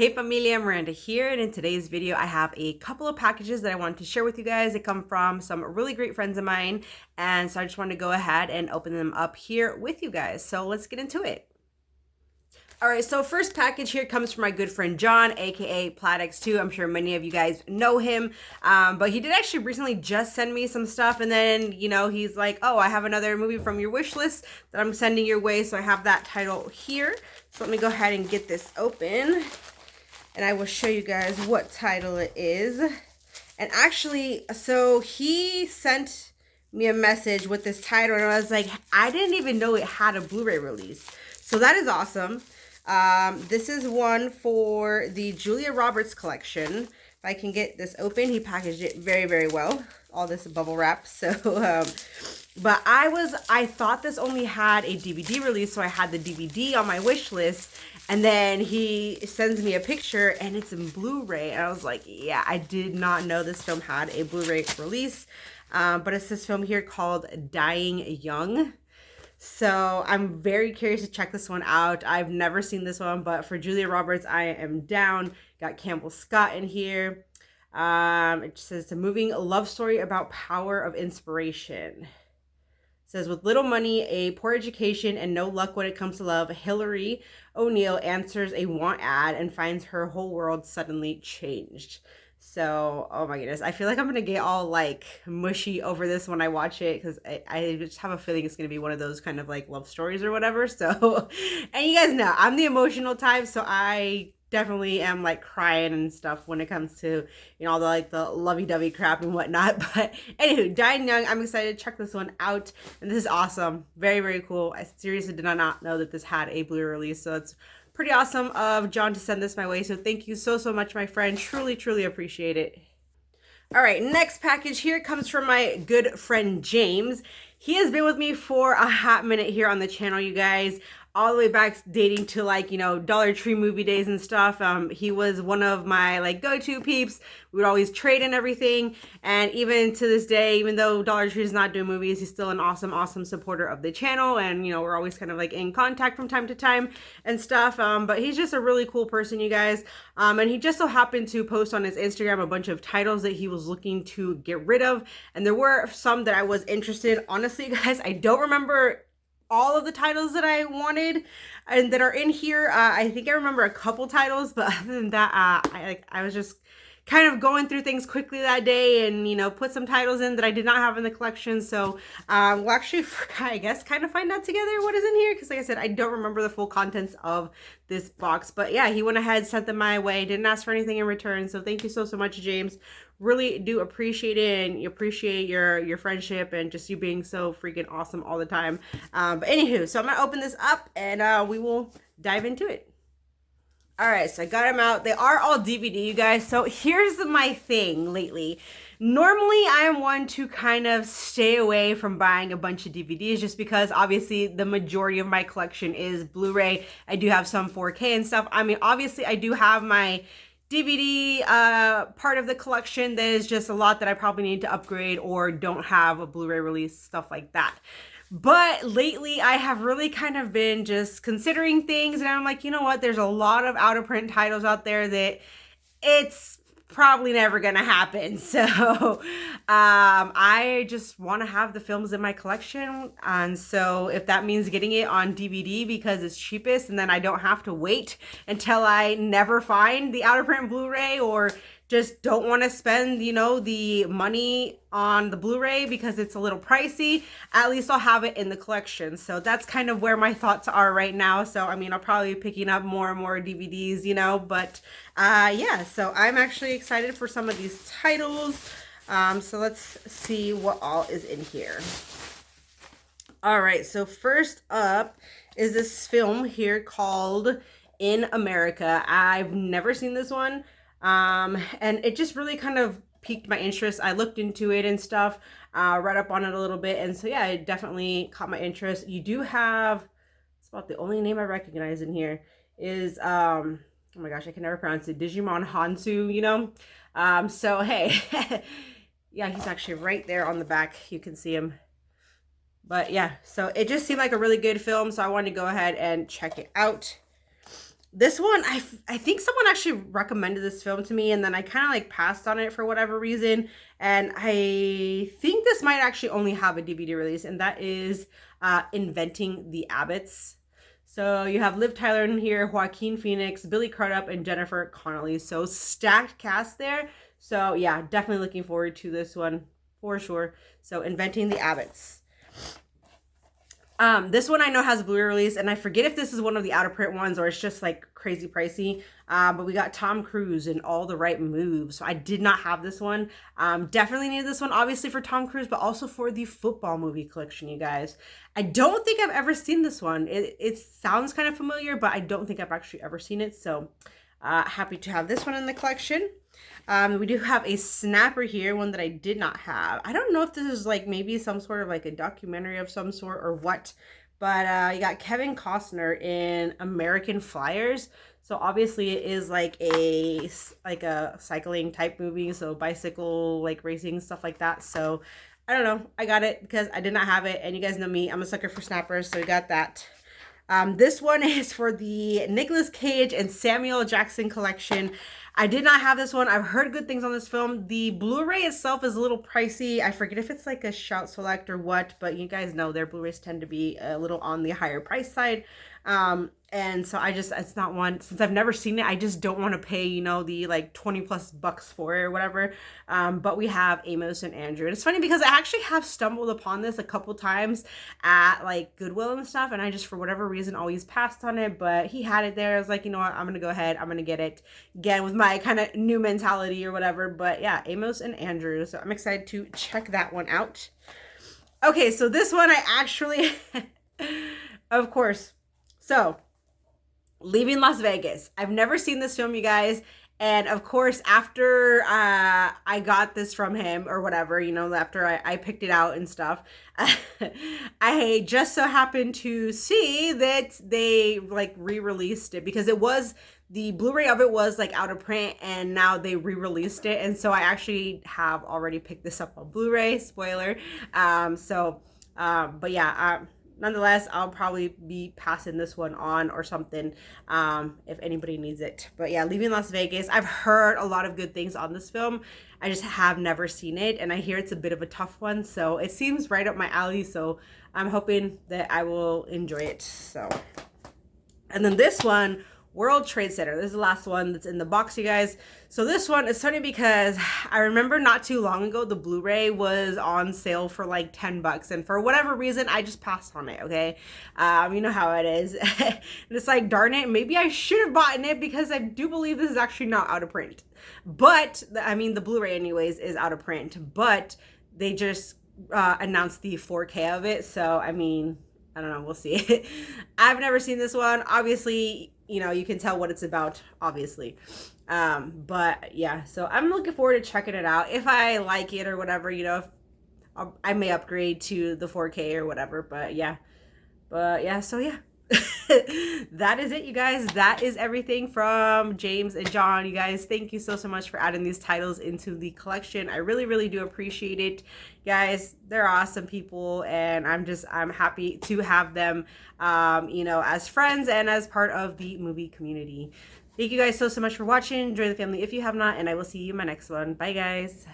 Hey familia, Miranda here, and in today's video I have a couple of packages that I wanted to share with you guys. They come from some really great friends of mine, and so I just wanted to go ahead and open them up here with you guys. So let's get into it. All right, so first package here comes from my good friend John, aka Platex2. I'm sure many of you guys know him, but he did actually recently just send me some stuff, and then, you know, he's like, oh, I have another movie from your wish list that I'm sending your way, so I have that title here. So let me go ahead and get this open, and I will show you guys what title it is. And actually, so he sent me a message with this title, and I was like, I didn't even know it had a Blu-ray release. So that is awesome. This is one for the Julia Roberts collection. If I can get this open, he packaged it very, very well. All this bubble wrap. So, but I thought this only had a DVD release, so I had the DVD on my wish list. And then he sends me a picture and it's in Blu-ray. And I was like, yeah, I did not know this film had a Blu-ray release. But it's this film here called Dying Young. So I'm very curious to check this one out. I've never seen this one, but for Julia Roberts, I am down. Got Campbell Scott in here. It says it's a moving love story about power of inspiration. It says, with little money, a poor education, and no luck when it comes to love, Hillary O'Neill answers a want ad and finds her whole world suddenly changed. So, oh my goodness, I feel like I'm gonna get all like mushy over this when I watch it, because I just have a feeling it's gonna be one of those kind of like love stories or whatever. So, and you guys know I'm the emotional type, so I definitely am like crying and stuff when it comes to, you know, all the like the lovey-dovey crap and whatnot. But anywho, Dying Young, I'm excited to check this one out, and this is awesome. Very, very cool. I seriously did not know that this had a Blu-ray release, so it's pretty awesome of John to send this my way. So thank you so much, my friend. Truly appreciate it. All right, next package here comes from my good friend James. He has been with me for a hot minute here on the channel, you guys, all the way back dating to like, you know, Dollar Tree movie days and stuff. He was one of my like go-to peeps. We would always trade and everything. And even to this day, even though Dollar Tree is not doing movies, he's still an awesome supporter of the channel. And, you know, we're always kind of like in contact from time to time and stuff. But he's just a really cool person, you guys. And he just so happened to post on his Instagram a bunch of titles that he was looking to get rid of. And there were some that I was interested in. Honestly, guys, I don't remember all of the titles that I wanted and that are in here. I think I remember a couple titles, but other than that, I was just kind of going through things quickly that day, and, you know, put some titles in that I did not have in the collection. So we'll actually, I guess, kind of find out together what is in here, because like I said, I don't remember the full contents of this box. But yeah, he went ahead, sent them my way, didn't ask for anything in return. So thank you so much, James. Really do appreciate it, and you appreciate your friendship and just you being so freaking awesome all the time. But anywho, so I'm gonna open this up and we will dive into it. All right, so I got them out. They are all DVD, you guys. So here's my thing lately. Normally, I am one to kind of stay away from buying a bunch of DVDs, just because obviously the majority of my collection is Blu-ray. I do have some 4K and stuff. I mean, obviously I do have my DVD part of the collection. There's just a lot that I probably need to upgrade or don't have a Blu-ray release, stuff like that. But lately I have really kind of been just considering things, and I'm like, you know what, there's a lot of out of print titles out there that it's probably never gonna happen. So I just want to have the films in my collection, and so if that means getting it on DVD because it's cheapest, and then I don't have to wait until I never find the out of print Blu-ray, or just don't want to spend, you know, the money on the Blu-ray because it's a little pricey, at least I'll have it in the collection. So that's kind of where my thoughts are right now. So I mean, I'll probably be picking up more and more DVDs, you know, but yeah, so I'm actually excited for some of these titles. So let's see what all is in here. All right, so first up is this film here called In America. I've never seen this one. And it just really kind of piqued my interest. I looked into it and stuff, read up on it a little bit. And so, yeah, it definitely caught my interest. You do have, it's about the only name I recognize in here is, oh my gosh, I can never pronounce it. Digimon Hansu, you know? So, hey, yeah, he's actually right there on the back. You can see him. But yeah, so it just seemed like a really good film. So I wanted to go ahead and check it out. This one, I think someone actually recommended this film to me, and then I kind of like passed on it for whatever reason. And I think this might actually only have a DVD release, and that is Inventing the Abbots. So you have Liv Tyler in here, Joaquin Phoenix, Billy Crudup, and Jennifer Connelly. So stacked cast there. So yeah, definitely looking forward to this one for sure. So Inventing the Abbots. This one I know has a Blu-ray release, and I forget if this is one of the out of print ones or it's just like crazy pricey. But we got Tom Cruise in All the Right Moves. So I did not have this one. Definitely needed this one, obviously for Tom Cruise, but also for the football movie collection, you guys. I don't think I've ever seen this one. It sounds kind of familiar, but I don't think I've actually ever seen it. So happy to have this one in the collection. We do have a snapper here, one that I did not have. I don't know if this is like maybe some sort of like a documentary of some sort or what, but you got Kevin Costner in American Flyers. So obviously it is like a cycling type movie, so bicycle like racing, stuff like that. So I don't know, I got it because I did not have it, and you guys know me, I'm a sucker for snappers, so we got that. This one is for the Nicolas Cage and Samuel Jackson collection. I did not have this one. I've heard good things on this film. The Blu-ray itself is a little pricey. I forget if it's like a Shout Select or what, but you guys know their Blu-rays tend to be a little on the higher price side. And so it's not one, since I've never seen it, I just don't want to pay, you know, the like 20 plus bucks for it or whatever. But we have Amos and Andrew. And it's funny because I actually have stumbled upon this a couple times at like Goodwill and stuff, and I just, for whatever reason, always passed on it. But he had it there. I was like, you know what, I'm going to go ahead. I'm going to get it again with my kind of new mentality or whatever. But yeah, Amos and Andrew. So I'm excited to check that one out. Okay, so this one I actually, of course. So, Leaving Las Vegas. I've never seen this film, you guys. And of course, after I got this from him or whatever, you know, after I picked it out and stuff, I just so happened to see that they like re-released it, because it was, the Blu-ray of it was like out of print, and now they re-released it. And so I actually have already picked this up on Blu-ray, spoiler. But yeah, nonetheless, I'll probably be passing this one on or something if anybody needs it. But yeah, Leaving Las Vegas. I've heard a lot of good things on this film. I just have never seen it, and I hear it's a bit of a tough one. So it seems right up my alley. So I'm hoping that I will enjoy it. So, and then this one, World Trade Center. This is the last one that's in the box, you guys. So this one is funny because I remember not too long ago, the Blu-ray was on sale for like 10 bucks. And for whatever reason, I just passed on it, okay? You know how it is. And it's like, darn it, maybe I should have bought it, because I do believe this is actually not out of print. But, I mean, the Blu-ray anyways is out of print. But they just announced the 4K of it. So, I mean, I don't know, we'll see. I've never seen this one. Obviously, you know, you can tell what it's about, obviously. But yeah, so I'm looking forward to checking it out. If I like it or whatever, you know, I may upgrade to the 4K or whatever. But yeah, so yeah. That is it, you guys. That is everything from James and John. You guys, thank you so much for adding these titles into the collection. I really do appreciate it, guys. They're awesome people, and I'm happy to have them you know, as friends and as part of the movie community. Thank you guys so much for watching. Enjoy the family if you have not, and I will see you in my next one. Bye, guys.